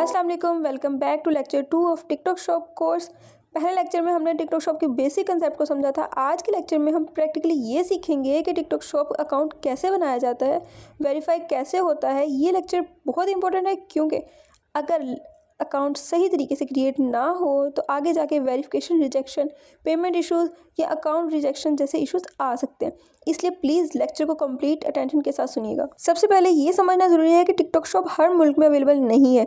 अस्सलाम वालेकुम, welcome back to lecture 2 of TikTok shop course. पहले लेक्चर में हमने टिकटॉक शॉप के बेसिक कंसेप्ट को समझा था। आज के लेक्चर में हम प्रैक्टिकली ये सीखेंगे कि टिकटॉक शॉप अकाउंट कैसे बनाया जाता है, वेरीफाई कैसे होता है। ये लेक्चर बहुत इंपॉर्टेंट है क्योंकि अगर अकाउंट सही तरीके से क्रिएट ना हो तो आगे जाके वेरिफिकेशन, रिजेक्शन, पेमेंट इश्यूज़ या अकाउंट रिजेक्शन जैसे इश्यूज़ आ सकते हैं। इसलिए प्लीज़ लेक्चर को कंप्लीट अटेंशन के साथ सुनिएगा। सबसे पहले ये समझना ज़रूरी है कि टिकटॉक शॉप हर मुल्क में अवेलेबल नहीं है।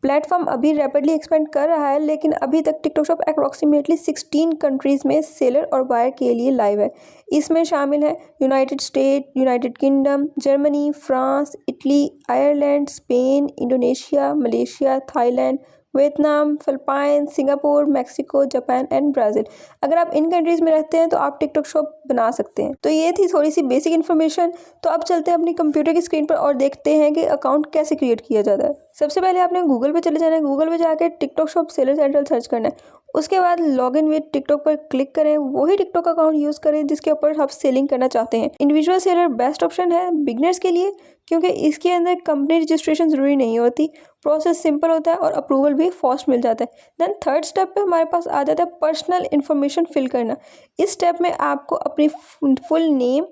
प्लेटफॉर्म अभी रैपिडली एक्सपेंड कर रहा है, लेकिन अभी तक टिकटॉक शॉप अप्रॉक्सीमेटली 16 कंट्रीज़ में सेलर और बायर के लिए लाइव है। इसमें शामिल है United state, United kingdom, Germany, France, Italy, Ireland, Spain, Indonesia, Malaysia, Thailand, Vietnam, Philippine, Singapore, Mexico, Japan and Brazil. अगर आप इन कंट्रीज़ में रहते हैं तो आप टिकटॉक शॉप बना सकते हैं। तो ये थी थोड़ी सी बेसिक इन्फॉर्मेशन। तो अब चलते हैं अपनी कंप्यूटर की स्क्रीन पर और देखते हैं कि अकाउंट कैसे क्रिएट किया जाता है। सबसे पहले आपने गूगल पे चले जाना है। गूगल पे जाकर TikTok shop seller central search करना है। उसके बाद लॉगिन विद टिकटॉक पर क्लिक करें। वही टिकटॉक अकाउंट यूज़ करें जिसके ऊपर आप सेलिंग करना चाहते हैं। इंडिविजुअल सेलर बेस्ट ऑप्शन है बिगनर्स के लिए, क्योंकि इसके अंदर कंपनी रजिस्ट्रेशन ज़रूरी नहीं होती, प्रोसेस सिंपल होता है और अप्रूवल भी फास्ट मिल जाता है। देन थर्ड स्टेप पे हमारे पास आ जाता है पर्सनल इन्फॉर्मेशन फिल करना। इस स्टेप में आपको अपनी full name,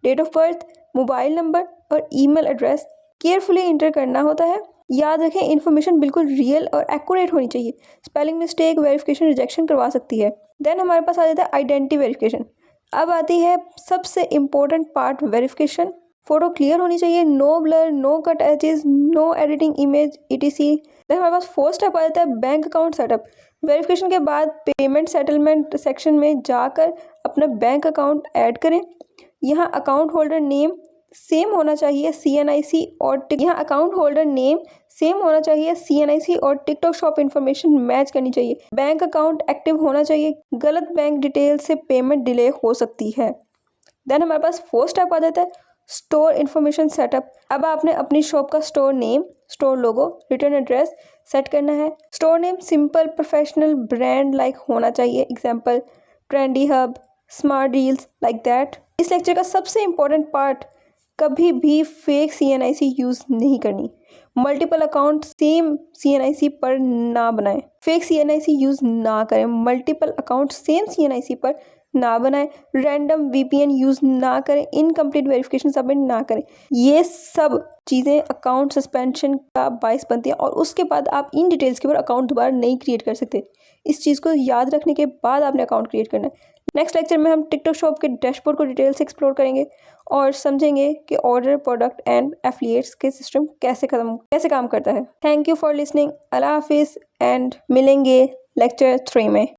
date of birth, mobile number और ईमेल एड्रेस केयरफुली इंटर करना होता है। याद रखें, इन्फॉर्मेशन बिल्कुल रियल और एक्यूरेट होनी चाहिए। स्पेलिंग मिस्टेक, वेरिफिकेशन, रिजेक्शन करवा सकती है। देन हमारे पास आ जाता है आइडेंटिटी वेरिफिकेशन। अब आती है सबसे important part, verification. Photo clear होनी चाहिए, no blur, no cut edges, no editing image, ETC। Then हमारे पास फोर्थ स्टेप आ जाता है बैंक अकाउंट सेटअप। वेरिफिकेशन के बाद पेमेंट सेटलमेंट सेक्शन में जाकर अपना बैंक अकाउंट ऐड करें। यहाँ अकाउंट होल्डर नेम सेम होना चाहिए CNIC और यहाँ अकाउंट होल्डर नेम सेम होना चाहिए CNIC और टिकटॉक शॉप इन्फॉर्मेशन मैच करनी चाहिए। बैंक अकाउंट एक्टिव होना चाहिए। गलत बैंक डिटेल से पेमेंट डिले हो सकती है। देन हमारे पास फोर्थ स्टेप आ जाता है स्टोर इन्फॉर्मेशन सेटअप। अब आपने अपनी शॉप का स्टोर नेम, स्टोर लोगो, रिटर्न एड्रेस सेट करना है। Store name simple, professional, brand like होना चाहिए। Example trendy hub, smart deals like that. इस लेक्चर का सबसे इम्पोर्टेंट पार्ट, कभी भी फेक CNIC यूज़ नहीं करनी। मल्टीपल अकाउंट सेम CNIC पर ना बनाएं। फेक CNIC यूज़ ना करें। मल्टीपल अकाउंट सेम CNIC पर ना बनाएं। रैंडम VPN यूज़ ना करें। इनकम्प्लीट वेरिफिकेशन सबमिट ना करें। ये सब चीज़ें अकाउंट सस्पेंशन का बायस बनती हैं और उसके बाद आप इन डिटेल्स के ऊपर अकाउंट दोबारा नहीं क्रिएट कर सकते। इस चीज़ को याद रखने के बाद आपने अकाउंट क्रिएट करना है। नेक्स्ट लेक्चर में हम टिकटॉक शॉप के डैशबोर्ड को डिटेल से एक्सप्लोर करेंगे और समझेंगे कि ऑर्डर, प्रोडक्ट एंड एफिलिएट्स के सिस्टम कैसे काम करता है। Thank you for listening. अल्लाह हाफिज़ एंड मिलेंगे लेक्चर 3 में।